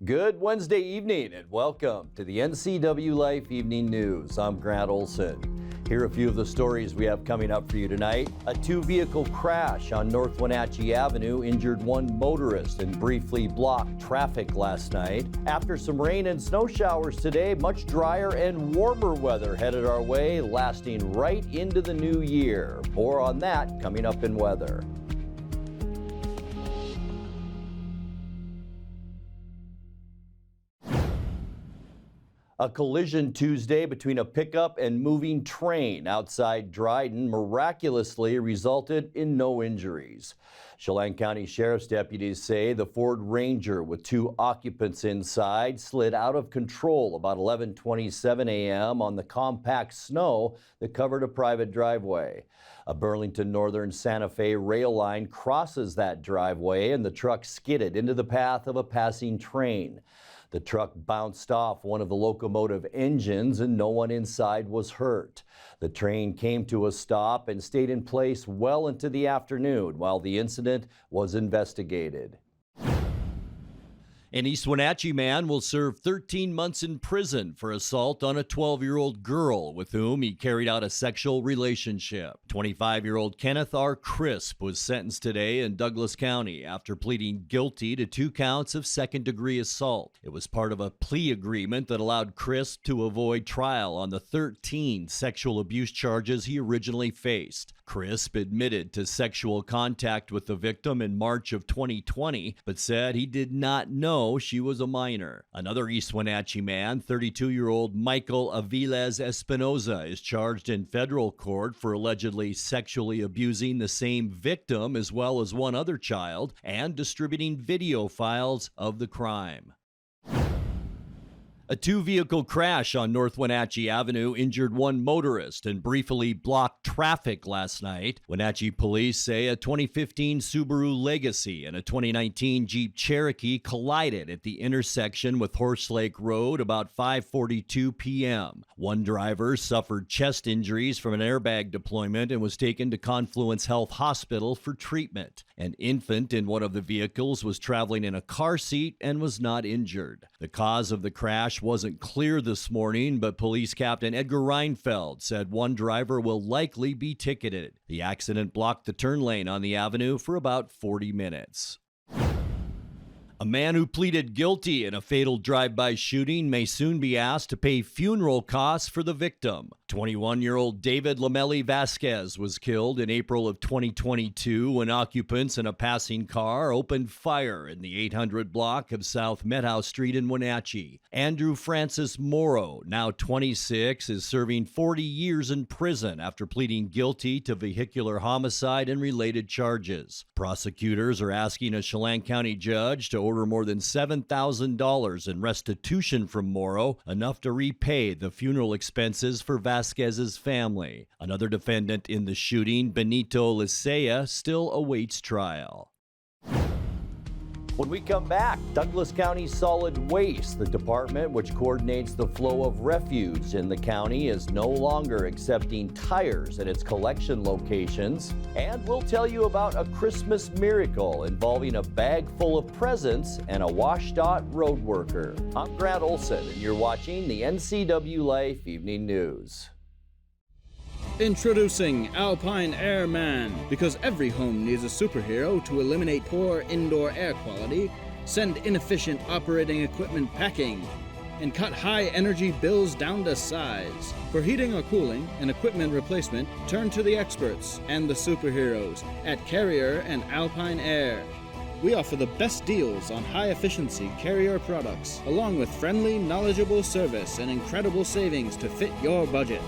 Good Wednesday evening and welcome to the NCWLIFE Evening News. I'm Grant Olson. Here are a few of the stories we have coming up for you tonight. A two-vehicle crash on North Wenatchee Avenue injured one motorist and briefly blocked traffic last night. After some rain and snow showers today, much drier and warmer weather headed our way, lasting right into the new year. More on that coming up in weather. A collision Tuesday between a pickup and moving train outside Dryden miraculously resulted in no injuries. Chelan County Sheriff's deputies say the Ford Ranger with two occupants inside slid out of control about 11:27 a.m. on the compact snow that covered a private driveway. A Burlington Northern Santa Fe rail line crosses that driveway and the truck skidded into the path of a passing train. The truck bounced off one of the locomotive engines and no one inside was hurt. The train came to a stop and stayed in place well into the afternoon while the incident was investigated. An East Wenatchee man will serve 13 months in prison for assault on a 12-year-old girl with whom he carried out a sexual relationship. 25-year-old Kenneth R. Crisp was sentenced today in Douglas County after pleading guilty to 2 counts of second-degree assault. It was part of a plea agreement that allowed Crisp to avoid trial on the 13 sexual abuse charges he originally faced. Crisp admitted to sexual contact with the victim in March of 2020, but said he did not know she was a minor. Another East Wenatchee man, 32-year-old Michael Aviles Espinoza, is charged in federal court for allegedly sexually abusing the same victim as well as one other child and distributing video files of the crime. A two-vehicle crash on North Wenatchee Avenue injured one motorist and briefly blocked traffic last night. Wenatchee police say a 2015 Subaru Legacy and a 2019 Jeep Cherokee collided at the intersection with Horse Lake Road about 5:42 p.m. One driver suffered chest injuries from an airbag deployment and was taken to Confluence Health Hospital for treatment. An infant in one of the vehicles was traveling in a car seat and was not injured. The cause of the crash wasn't clear this morning, but Police Captain Edgar Reinfeld said one driver will likely be ticketed. The accident blocked the turn lane on the avenue for about 40 minutes. A man who pleaded guilty in a fatal drive-by shooting may soon be asked to pay funeral costs for the victim. 21-year-old David Lamelli Vasquez was killed in April of 2022 when occupants in a passing car opened fire in the 800 block of South Methouse Street in Wenatchee. Andrew Francis Morrow, now 26, is serving 40 years in prison after pleading guilty to vehicular homicide and related charges. Prosecutors are asking a Chelan County judge to order more than $7,000 in restitution from Morrow, enough to repay the funeral expenses for Vasquez's family. Another defendant in the shooting, Benito Licea, still awaits trial. When we come back, Douglas County Solid Waste, the department which coordinates the flow of refuse in the county, is no longer accepting tires at its collection locations. And we'll tell you about a Christmas miracle involving a bag full of presents and a WashDOT road worker. I'm Grant Olson, and you're watching the NCWLIFE Evening News. Introducing Alpine Airman. Because every home needs a superhero to eliminate poor indoor air quality, send inefficient operating equipment packing, and cut high energy bills down to size. For heating or cooling and equipment replacement, turn to the experts and the superheroes at Carrier and Alpine Air. We offer the best deals on high-efficiency Carrier products, along with friendly, knowledgeable service and incredible savings to fit your budget.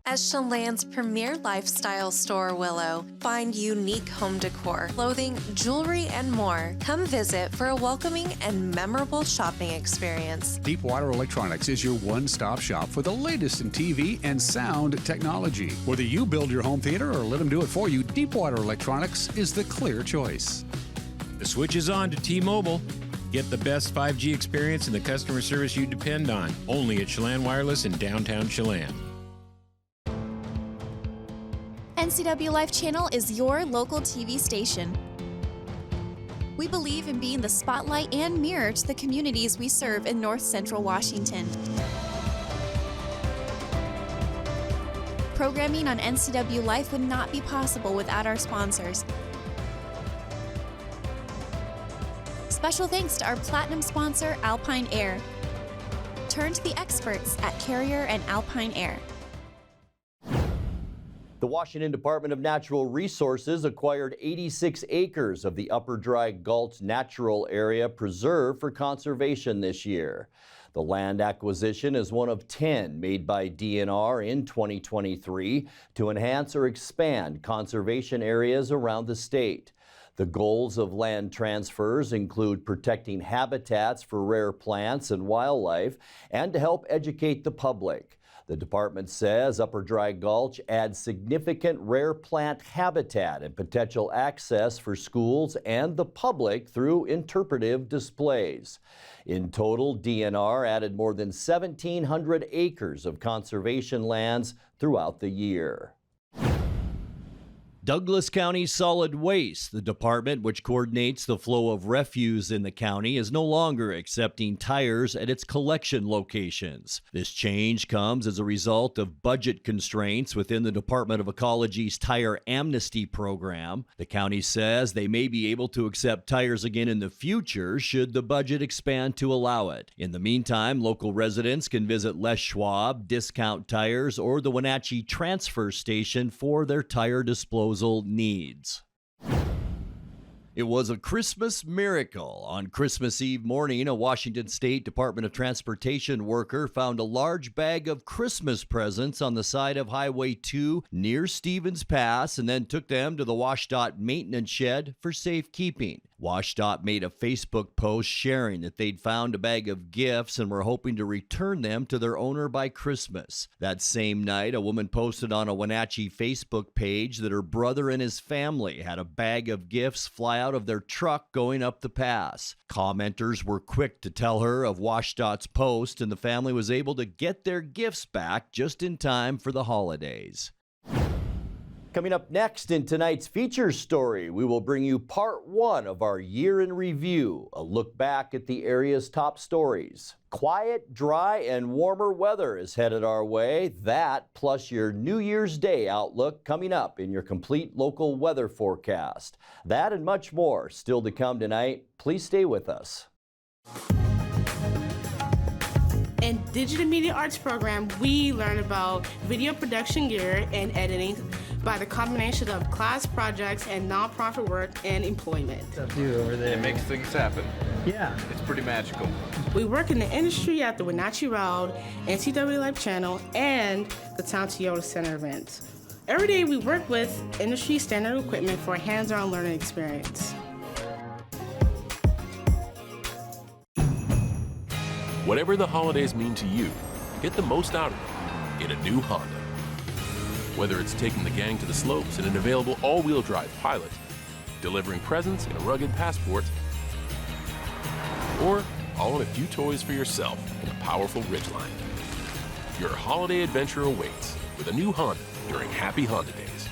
As Chelan's premier lifestyle store, Willow, find unique home decor, clothing, jewelry, and more. Come visit for a welcoming and memorable shopping experience. Deepwater Electronics is your one-stop shop for the latest in TV and sound technology. Whether you build your home theater or let them do it for you, Deepwater Electronics is the clear choice. The switch is on to T-Mobile. Get the best 5G experience and the customer service you depend on. Only at Chelan Wireless in downtown Chelan. NCWLIFE channel is your local TV station. We believe in being the spotlight and mirror to the communities we serve in North Central Washington. Programming on NCWLIFE would not be possible without our sponsors. Special thanks to our platinum sponsor, Alpine Air. Turn to the experts at Carrier and Alpine Air. The Washington Department of Natural Resources acquired 86 acres of the Upper Dry Gulch Natural Area Preserve for conservation this year. The land acquisition is one of 10 made by DNR in 2023 to enhance or expand conservation areas around the state. The goals of land transfers include protecting habitats for rare plants and wildlife and to help educate the public. The department says Upper Dry Gulch adds significant rare plant habitat and potential access for schools and the public through interpretive displays. In total, DNR added more than 1,700 acres of conservation lands throughout the year. Douglas County Solid Waste, the department which coordinates the flow of refuse in the county, is no longer accepting tires at its collection locations. This change comes as a result of budget constraints within the Department of Ecology's tire amnesty program. The county says they may be able to accept tires again in the future should the budget expand to allow it. In the meantime, local residents can visit Les Schwab, Discount Tires, or the Wenatchee Transfer Station for their tire disposal needs. It was a Christmas miracle. On Christmas Eve morning, a Washington State Department of Transportation worker found a large bag of Christmas presents on the side of Highway 2 near Stevens Pass and then took them to the WashDOT maintenance shed for safekeeping. WashDOT made a Facebook post sharing that they'd found a bag of gifts and were hoping to return them to their owner by Christmas. That same night, a woman posted on a Wenatchee Facebook page that her brother and his family had a bag of gifts fly out of their truck going up the pass. Commenters were quick to tell her of WashDOT's post, and the family was able to get their gifts back just in time for the holidays. Coming up next in tonight's feature story, we will bring you part one of our year in review, a look back at the area's top stories. Quiet, dry, and warmer weather is headed our way. That, plus your New Year's Day outlook coming up in your complete local weather forecast. That and much more still to come tonight. Please stay with us. In Digital Media Arts program, we learn about video production gear and editing by the combination of class projects and nonprofit work and employment. It makes things happen. Yeah. It's pretty magical. We work in the industry at the Wenatchee Round, NCWLIFE channel, and the Town Toyota Center events. Every day we work with industry standard equipment for a hands-on learning experience. Whatever the holidays mean to you, get the most out of it in a new Honda. Whether it's taking the gang to the slopes in an available all-wheel drive Pilot, delivering presents in a rugged Passport, or hauling a few toys for yourself in a powerful Ridgeline. Your holiday adventure awaits with a new Honda during Happy Honda Days.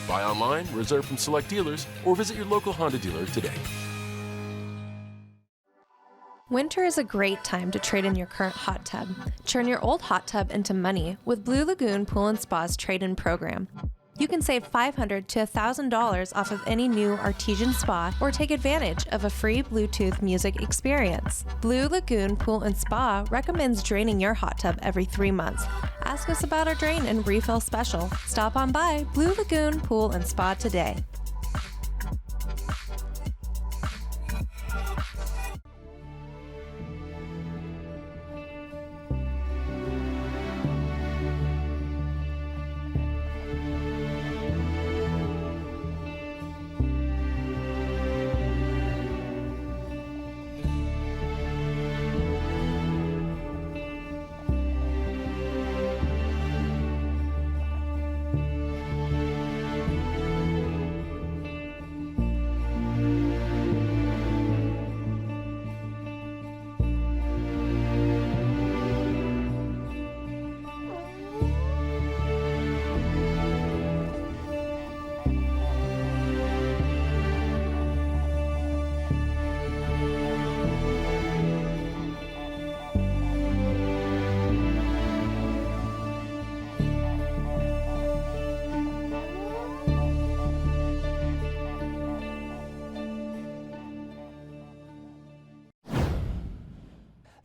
Buy online, reserve from select dealers, or visit your local Honda dealer today. Winter is a great time to trade in your current hot tub. Turn your old hot tub into money with Blue Lagoon Pool and Spa's trade-in program. You can save $500 to $1,000 off of any new artesian spa or take advantage of a free Bluetooth music experience. Blue Lagoon Pool and Spa recommends draining your hot tub every 3 months. Ask us about our drain and refill special. Stop on by Blue Lagoon Pool and Spa today.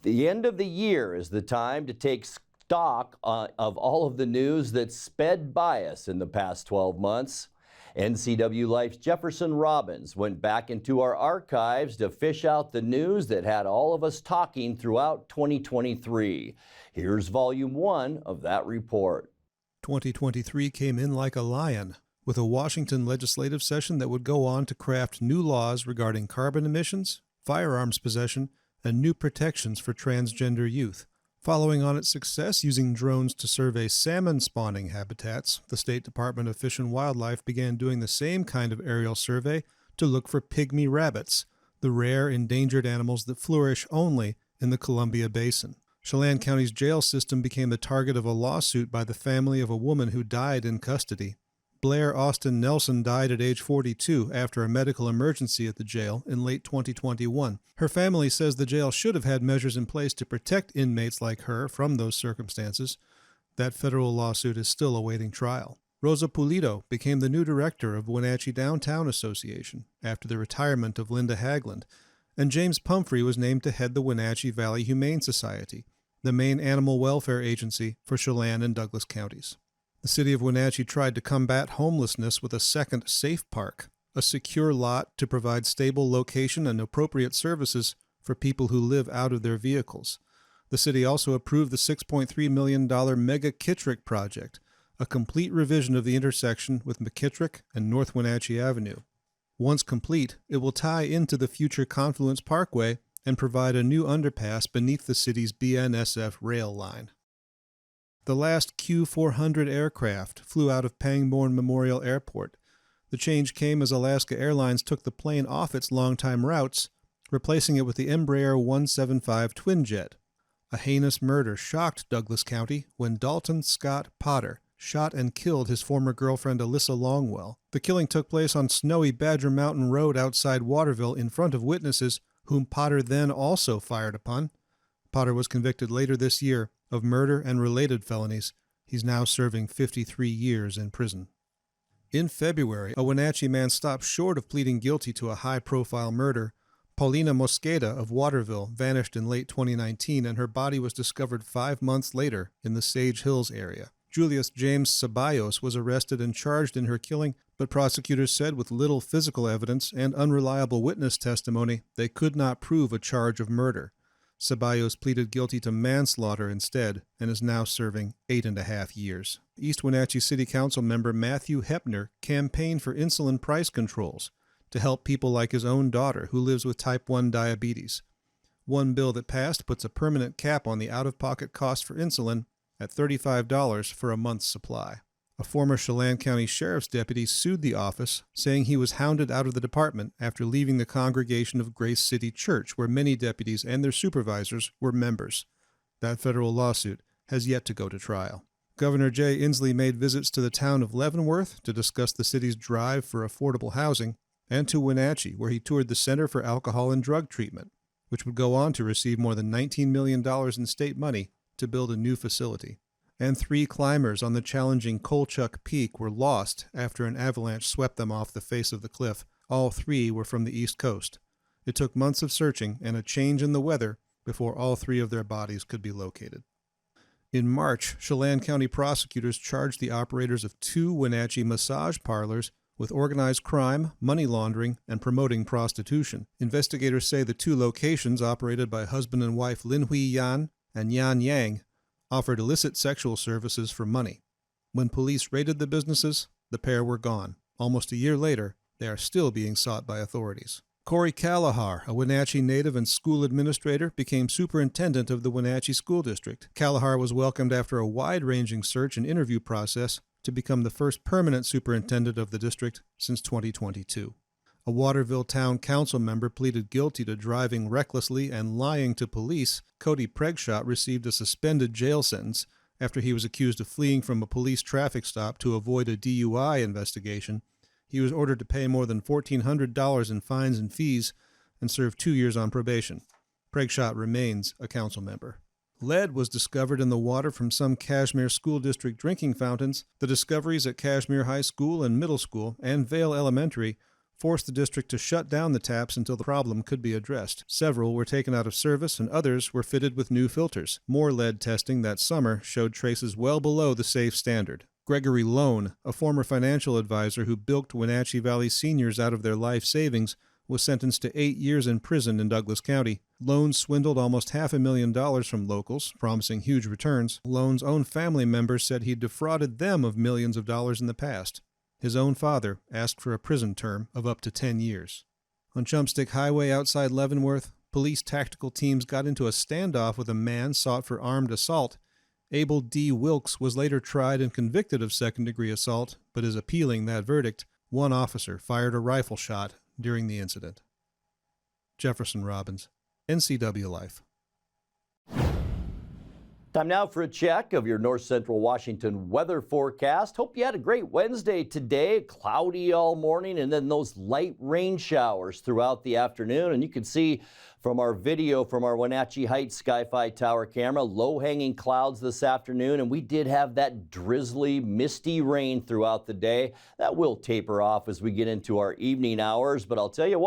The end of the year is the time to take stock of all of the news that sped by us in the past 12 months. NCWLIFE's Jefferson Robbins went back into our archives to fish out the news that had all of us talking throughout 2023. Here's Volume 1 of that report. 2023 came in like a lion, with a Washington legislative session that would go on to craft new laws regarding carbon emissions, firearms possession, and new protections for transgender youth. Following on its success using drones to survey salmon spawning habitats, the State Department of Fish and Wildlife began doing the same kind of aerial survey to look for pygmy rabbits, the rare endangered animals that flourish only in the Columbia Basin. Chelan County's jail system became the target of a lawsuit by the family of a woman who died in custody. Blair Austin Nelson died at age 42 after a medical emergency at the jail in late 2021. Her family says the jail should have had measures in place to protect inmates like her from those circumstances. That federal lawsuit is still awaiting trial. Rosa Pulido became the new director of Wenatchee Downtown Association after the retirement of Linda Hagland, and James Pumphrey was named to head the Wenatchee Valley Humane Society, the main animal welfare agency for Chelan and Douglas counties. The city of Wenatchee tried to combat homelessness with a second Safe Park, a secure lot to provide stable location and appropriate services for people who live out of their vehicles. The city also approved the $6.3 million Mega Kittrick project, a complete revision of the intersection with McKittrick and North Wenatchee Avenue. Once complete, it will tie into the future Confluence Parkway and provide a new underpass beneath the city's BNSF rail line. The last Q400 aircraft flew out of Pangbourne Memorial Airport. The change came as Alaska Airlines took the plane off its longtime routes, replacing it with the Embraer 175 twinjet. A heinous murder shocked Douglas County when Dalton Scott Potter shot and killed his former girlfriend Alyssa Longwell. The killing took place on snowy Badger Mountain Road outside Waterville in front of witnesses whom Potter then also fired upon. Potter was convicted later this year of murder and related felonies. He's now serving 53 years in prison. In February, a Wenatchee man stopped short of pleading guilty to a high-profile murder. Paulina Mosqueda of Waterville vanished in late 2019, and her body was discovered 5 months later in the Sage Hills area. Julius James Ceballos was arrested and charged in her killing, but prosecutors said with little physical evidence and unreliable witness testimony, they could not prove a charge of murder. Ceballos pleaded guilty to manslaughter instead and is now serving 8.5 years. East Wenatchee City Council member Matthew Hepner campaigned for insulin price controls to help people like his own daughter who lives with type 1 diabetes. One bill that passed puts a permanent cap on the out-of-pocket cost for insulin at $35 for a month's supply. A former Chelan County Sheriff's deputy sued the office, saying he was hounded out of the department after leaving the congregation of Grace City Church, where many deputies and their supervisors were members. That federal lawsuit has yet to go to trial. Governor Jay Inslee made visits to the town of Leavenworth to discuss the city's drive for affordable housing, and to Wenatchee, where he toured the Center for Alcohol and Drug Treatment, which would go on to receive more than $19 million in state money to build a new facility. And 3 climbers on the challenging Kolchuk Peak were lost after an avalanche swept them off the face of the cliff. All 3 were from the East Coast. It took months of searching and a change in the weather before all 3 of their bodies could be located. In March, Chelan County prosecutors charged the operators of 2 Wenatchee massage parlors with organized crime, money laundering, and promoting prostitution. Investigators say the 2 locations, operated by husband and wife Lin Hui Yan and Yan Yang, offered illicit sexual services for money. When police raided the businesses, the pair were gone. Almost a year later, they are still being sought by authorities. Corey Kalahar, a Wenatchee native and school administrator, became superintendent of the Wenatchee School District. Kalahar was welcomed after a wide-ranging search and interview process to become the first permanent superintendent of the district since 2022. A Waterville Town Council member pleaded guilty to driving recklessly and lying to police. Cody Pregshot received a suspended jail sentence after he was accused of fleeing from a police traffic stop to avoid a DUI investigation. He was ordered to pay more than $1,400 in fines and fees and serve 2 years on probation. Pregshot remains a council member. Lead was discovered in the water from some Kashmir School District drinking fountains. The discoveries at Kashmir High School and Middle School and Vale Elementary forced the district to shut down the taps until the problem could be addressed. Several were taken out of service and others were fitted with new filters. More lead testing that summer showed traces well below the safe standard. Gregory Loan, a former financial advisor who bilked Wenatchee Valley seniors out of their life savings, was sentenced to 8 years in prison in Douglas County. Loan swindled almost $500,000 from locals, promising huge returns. Loan's own family members said he defrauded them of millions of dollars in the past. His own father asked for a prison term of up to 10 years. On Chumpstick Highway outside Leavenworth, police tactical teams got into a standoff with a man sought for armed assault. Abel D. Wilkes was later tried and convicted of second-degree assault, but is appealing that verdict. One officer fired a rifle shot during the incident. Jefferson Robbins, NCWLIFE. Time now for a check of your North Central Washington weather forecast. Hope you had a great Wednesday today. Cloudy all morning and then those light rain showers throughout the afternoon. And you can see from our video from our Wenatchee Heights Sky-Fi Tower camera, low-hanging clouds this afternoon. And we did have that drizzly, misty rain throughout the day. That will taper off as we get into our evening hours. But I'll tell you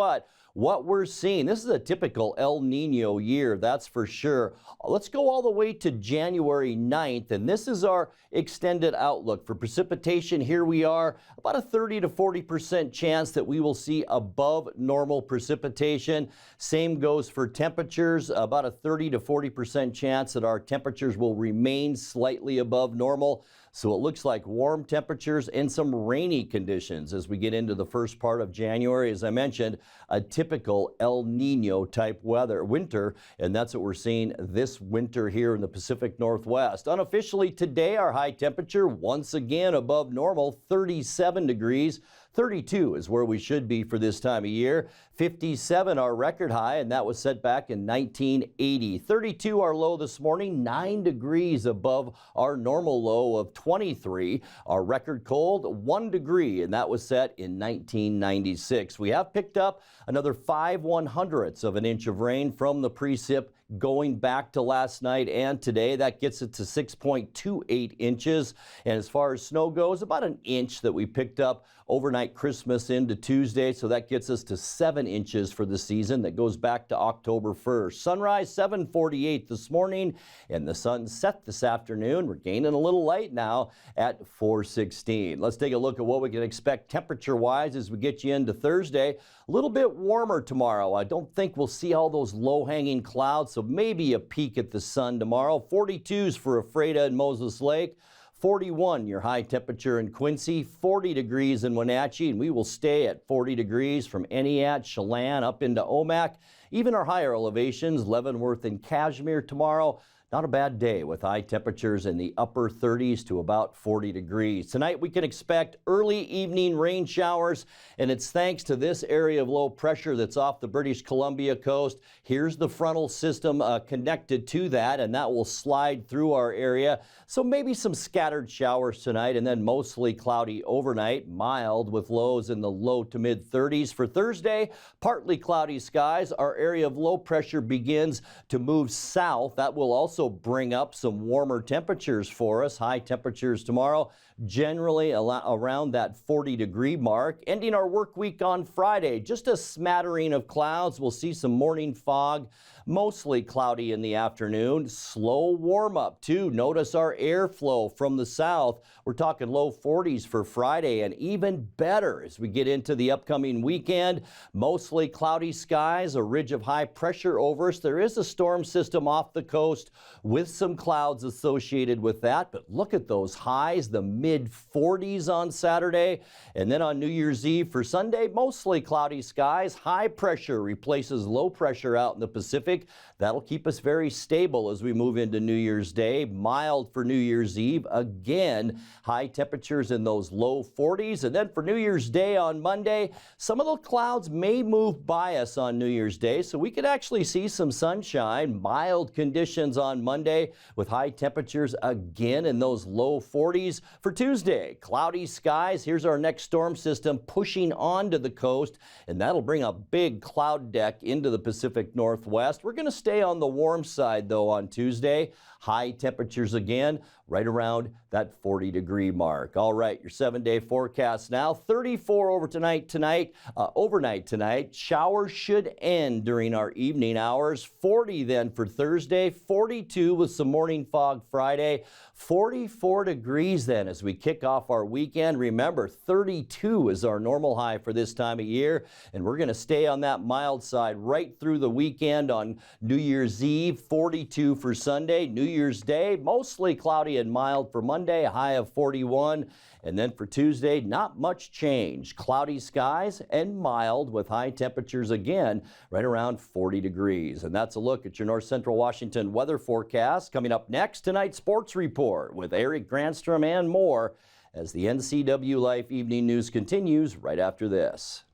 what we're seeing, this is a typical El Nino year, that's for sure. Let's go all the way to January 9th, and this is our extended outlook for precipitation. Here we are, about a 30 to 40% chance that we will see above normal precipitation. Same goes for temperatures, about a 30 to 40% chance that our temperatures will remain slightly above normal. So it looks like warm temperatures and some rainy conditions as we get into the first part of January. As I mentioned, a typical El Nino type winter, and that's what we're seeing this winter here in the Pacific Northwest. Unofficially today, our high temperature once again above normal, 37 degrees. 32 is where we should be for this time of year. 57 our record high, and that was set back in 1980. 32 our low this morning, 9 degrees above our normal low of 23. Our record cold, 1 degree, and that was set in 1996. We have picked up another 5/100ths of an inch of rain from the precip going back to last night and today. That gets it to 6.28 inches. And as far as snow goes, about an inch that we picked up overnight Christmas into Tuesday. So that gets us to 7 inches for the season. That goes back to October 1st. Sunrise 7:48 this morning, and the sun set this afternoon. We're gaining a little light now at 4:16. Let's take a look at what we can expect temperature-wise as we get you into Thursday. A little bit warmer tomorrow. I don't think we'll see all those low-hanging clouds, so maybe a peek at the sun tomorrow. 42s for Ephrata and Moses Lake. 41 your high temperature in Quincy, 40 degrees in Wenatchee, and we will stay at 40 degrees from Eniat, Chelan up into Omak. Even our higher elevations, Leavenworth and Cashmere tomorrow. Not a bad day with high temperatures in the upper 30s to about 40 degrees. Tonight we can expect early evening rain showers, and it's thanks to this area of low pressure that's off the British Columbia coast. Here's the frontal system connected to that, and that will slide through our area. So maybe some scattered showers tonight, and then mostly cloudy overnight, mild with lows in the low to mid 30s. For Thursday, partly cloudy skies. Our area of low pressure begins to move south. That will also bring up some warmer temperatures for us. High temperatures tomorrow, generally around that 40-degree mark. Ending our work week on Friday, just a smattering of clouds. We'll see some morning fog, mostly cloudy in the afternoon. Slow warm up too. Notice our airflow from the south. We're talking low 40s for Friday, and even better as we get into the upcoming weekend. Mostly cloudy skies, a ridge of high pressure over us. There is a storm system off the coast with some clouds associated with that, but look at those highs, the mid 40s on Saturday. And then on New Year's Eve for Sunday, mostly cloudy skies. High pressure replaces low pressure out in the Pacific. That'll keep us very stable as we move into New Year's Day. Mild for New Year's Eve. Again, high temperatures in those low 40s. And then for New Year's Day on Monday, some of the clouds may move by us on New Year's Day, so we could actually see some sunshine. Mild conditions on Monday with high temperatures again in those low 40s. For Tuesday, cloudy skies. Here's our next storm system pushing onto the coast, and that'll bring a big cloud deck into the Pacific Northwest. We're going to stay on the warm side, though, on Tuesday. High temperatures again. right around that 40-degree mark. All right, your 7-day forecast now. 34 overnight tonight. Showers should end during our evening hours. 40 then for Thursday. 42 with some morning fog Friday. 44 degrees then as we kick off our weekend. Remember, 32 is our normal high for this time of year, and we're going to stay on that mild side right through the weekend on New Year's Eve. 42 for Sunday. New Year's Day, mostly cloudy and mild for Monday, a high of 41. And then for Tuesday, not much change. Cloudy skies and mild with high temperatures again right around 40 degrees. And that's a look at your North Central Washington weather forecast. Coming up next, tonight's sports report with Eric Granstrom and more as the NCWLIFE Evening News continues right after this.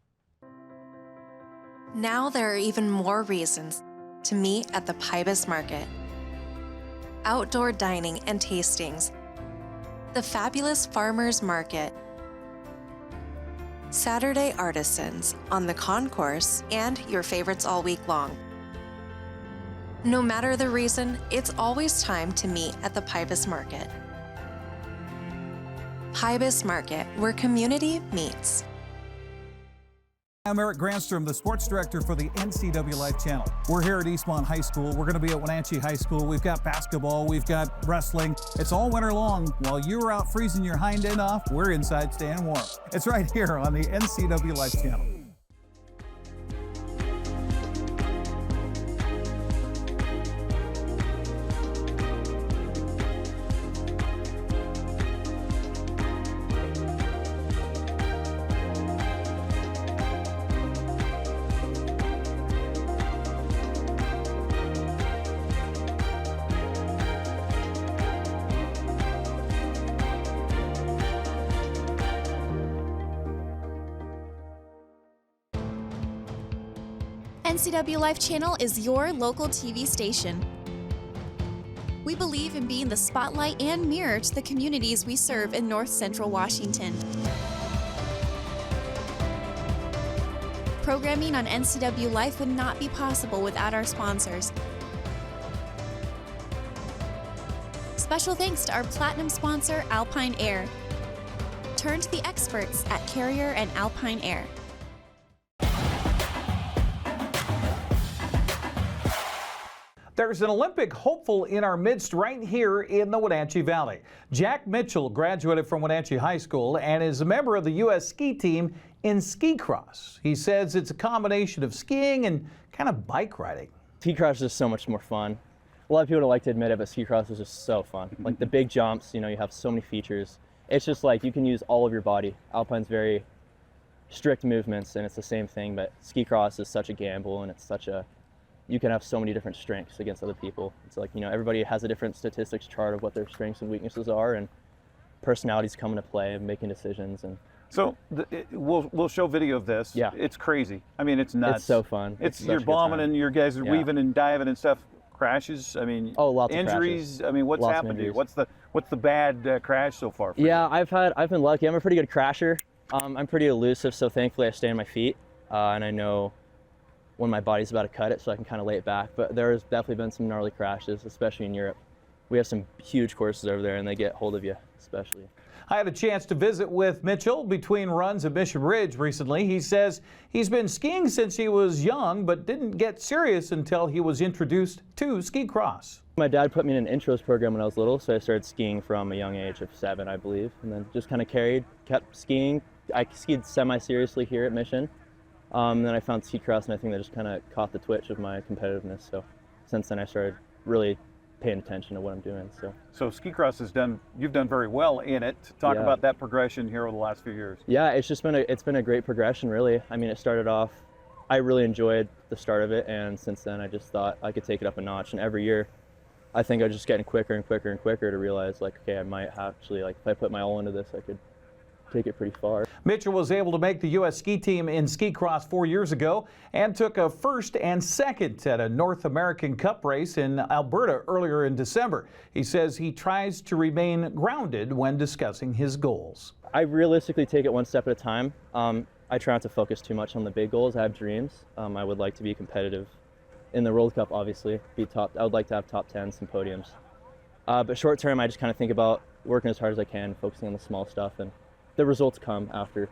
Now there are even more reasons to meet at the Pybus Market. Outdoor dining and tastings, the fabulous farmers market, Saturday artisans on the concourse, and your favorites all week long. No matter the reason, it's always time to meet at the Pybus Market. Pybus Market, where community meets. I'm Eric Granstrom, the sports director for the NCWLIFE channel. We're here at Eastmont High School. We're going to be at Wenatchee High School. We've got basketball, we've got wrestling. It's all winter long. While you're out freezing your hind end off, we're inside staying warm. It's right here on the NCWLIFE channel. NCWLIFE channel is your local TV station. We believe in being the spotlight and mirror to the communities we serve in North Central Washington. Programming on NCWLIFE would not be possible without our sponsors. Special thanks to our platinum sponsor, Alpine Air. Turn to the experts at Carrier and Alpine Air. There's an Olympic hopeful in our midst right here in the Wenatchee Valley. Jack Mitchell graduated from Wenatchee High School and is a member of the U.S. ski team in ski cross. He says it's a combination of skiing and kind of bike riding. Ski cross is just so much more fun. A lot of people don't like to admit it, but ski cross is just so fun. Like the big jumps, you know, you have so many features. It's just like you can use all of your body. Alpine's very strict movements and it's the same thing, but ski cross is such a gamble and it's such a, you can have so many different strengths against other people. It's like, you know, everybody has a different statistics chart of what their strengths and weaknesses are, and personalities come into play and making decisions. And so we'll show video of this. Yeah, it's crazy. I mean, it's nuts. It's so fun. It's you're bombing and your guys are weaving and diving and stuff. Crashes. I mean, lots injuries. of crashes. I mean, what's happened to you? What's the bad crash so far? For you? I've been lucky. I'm a pretty good crasher. I'm pretty elusive, so thankfully I stay on my feet, and I know when my body's about to cut it, so I can kind of lay it back. But there's definitely been some gnarly crashes, especially in Europe. We have some huge courses over there, and they get hold of you, especially. I had a chance to visit with Mitchell between runs at Mission Ridge recently. He says he's been skiing since he was young, but didn't get serious until he was introduced to ski cross. My dad put me in an intros program when I was little, so I started skiing from a young age of 7, I believe, and then just kind of kept skiing. I skied semi-seriously here at Mission. Then I found ski cross, and I think that just kind of caught the twitch of my competitiveness. So since then I started really paying attention to what I'm doing. So ski cross you've done very well in it. Talk about that progression here over the last few years. Yeah, it's been a great progression, really. I mean, it started off, I really enjoyed the start of it, and since then I just thought I could take it up a notch. And every year I think I was just getting quicker and quicker and quicker to realize, like, okay, I might actually, like, if I put my all into this, I could take it pretty far. Mitchell was able to make the U.S. ski team in ski cross 4 years ago and took a first and second at a North American Cup race in Alberta earlier in December. He says he tries to remain grounded when discussing his goals. I realistically take it one step at a time. I try not to focus too much on the big goals. I have dreams. I would like to be competitive in the World Cup, obviously. I would like to have top 10s and podiums. But short term, I just kind of think about working as hard as I can, focusing on the small stuff, and the results come after,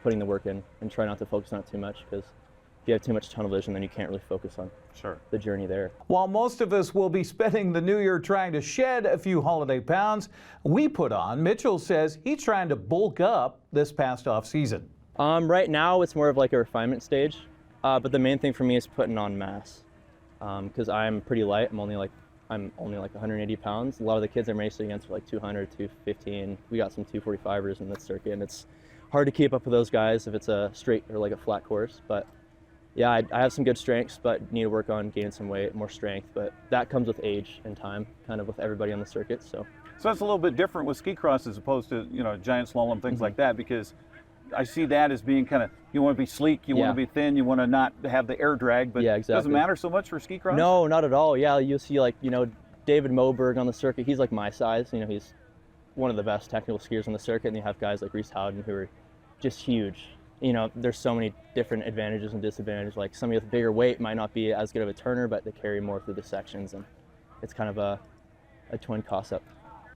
putting the work in, and try not to focus on it too much, because if you have too much tunnel vision, then you can't really focus on the journey there. While most of us will be spending the new year trying to shed a few holiday pounds we put on, Mitchell says he's trying to bulk up this past off season. Right now, it's more of like a refinement stage, but the main thing for me is putting on mass, because I'm pretty light. I'm only like 180 pounds. A lot of the kids I'm racing against are like 200, 215. We got some 245ers in this circuit, and it's hard to keep up with those guys if it's a straight or like a flat course. But yeah, I have some good strengths, but need to work on gaining some weight, more strength. But that comes with age and time, kind of with everybody on the circuit. So that's a little bit different with ski cross as opposed to giant slalom, things like that, because I see that as being kind of, you want to be sleek, you want to be thin, you want to not have the air drag, but it doesn't matter so much for ski cross? No, not at all. Yeah, you'll see David Moberg on the circuit. He's like my size. He's one of the best technical skiers on the circuit, and you have guys like Reese Howden who are just huge. There's so many different advantages and disadvantages. Like somebody with bigger weight might not be as good of a turner, but they carry more through the sections, and it's kind of a twin toss-up.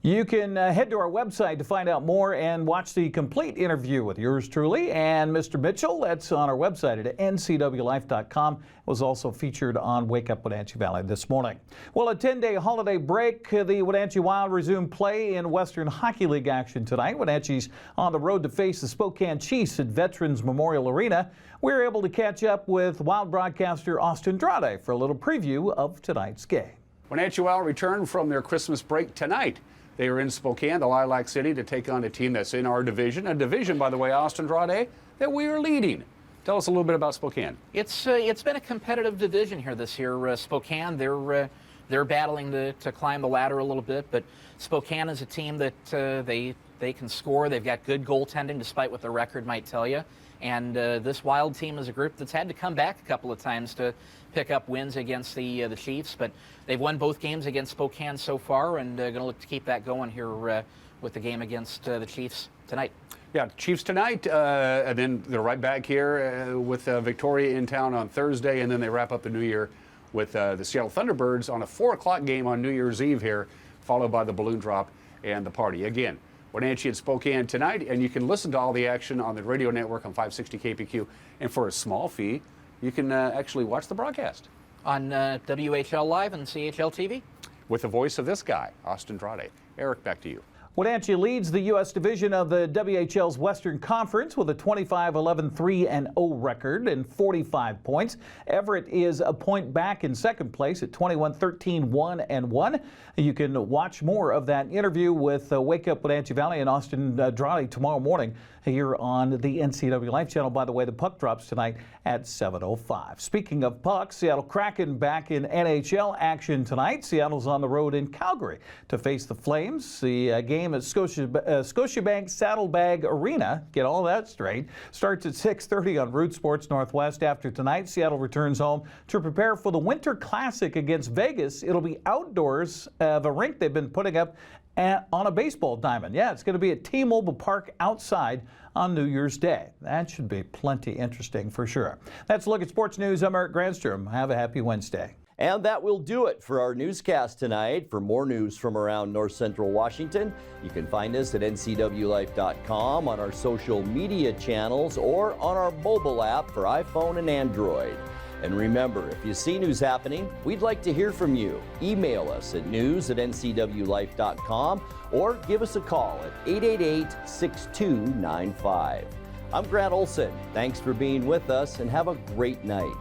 You can head to our website to find out more and watch the complete interview with yours truly and Mr. Mitchell. That's on our website at NCWLIFE.com. It was also featured on Wake Up Wenatchee Valley this morning. Well, a 10-day holiday break. The Wenatchee Wild resumed play in Western Hockey League action tonight. Wenatchee's on the road to face the Spokane Chiefs at Veterans Memorial Arena. We were able to catch up with Wild broadcaster Austin Drade for a little preview of tonight's game. Wenatchee Wild returned from their Christmas break tonight. They are in Spokane, the Lilac City, to take on a team that's in our division. A division, by the way, Austin Drade, that we are leading. Tell us a little bit about Spokane. It's been a competitive division here this year. Spokane, they're battling to climb the ladder a little bit, but Spokane is a team that they can score. They've got good goaltending, despite what the record might tell you. And this Wild team is a group that's had to come back a couple of times to pick up wins against the Chiefs, but they've won both games against Spokane so far, and going to look to keep that going here with the game against the Chiefs tonight. Yeah, Chiefs tonight, and then they're right back here with Victoria in town on Thursday, and then they wrap up the new year with the Seattle Thunderbirds on a 4 o'clock game on New Year's Eve here, followed by the balloon drop and the party. Again, Wenatchee and Spokane tonight, and you can listen to all the action on the radio network on 560 KPQ. And for a small fee, you can actually watch the broadcast on WHL Live and CHL TV with the voice of this guy, Austin Drade. Eric, back to you. Wenatchee leads the U.S. division of the WHL's Western Conference with a 25-11-3-0 record and 45 points. Everett is a point back in second place at 21-13-1-1. You can watch more of that interview with Wake Up Wenatchee Valley and Austin Drade tomorrow morning here on the NCWLIFE channel. By the way, the puck drops tonight at 7:05. Speaking of pucks, Seattle Kraken back in NHL action tonight. Seattle's on the road in Calgary to face the Flames. The game at Scotiabank Saddlebag Arena, get all that straight, starts at 6:30 on Root Sports Northwest. After tonight, Seattle returns home to prepare for the Winter Classic against Vegas. It'll be outdoors of a rink they've been putting up on a baseball diamond. Yeah, it's going to be at T-Mobile Park outside on New Year's Day. That should be plenty interesting for sure. That's a look at sports news. I'm Eric Granstrom. Have a happy Wednesday. And that will do it for our newscast tonight. For more news from around North Central Washington, you can find us at ncwlife.com, on our social media channels, or on our mobile app for iPhone and Android. And remember, if you see news happening, we'd like to hear from you. Email us at news@ncwlife.com or give us a call at 888-6295. I'm Grant Olson. Thanks for being with us and have a great night.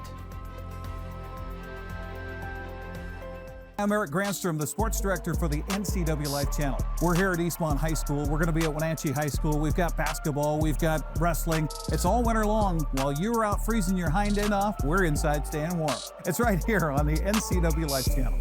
I'm Eric Granstrom, the sports director for the NCWLIFE channel. We're here at Eastmont High School. We're going to be at Wenatchee High School. We've got basketball. We've got wrestling. It's all winter long. While you were out freezing your hind end off, we're inside staying warm. It's right here on the NCWLIFE channel.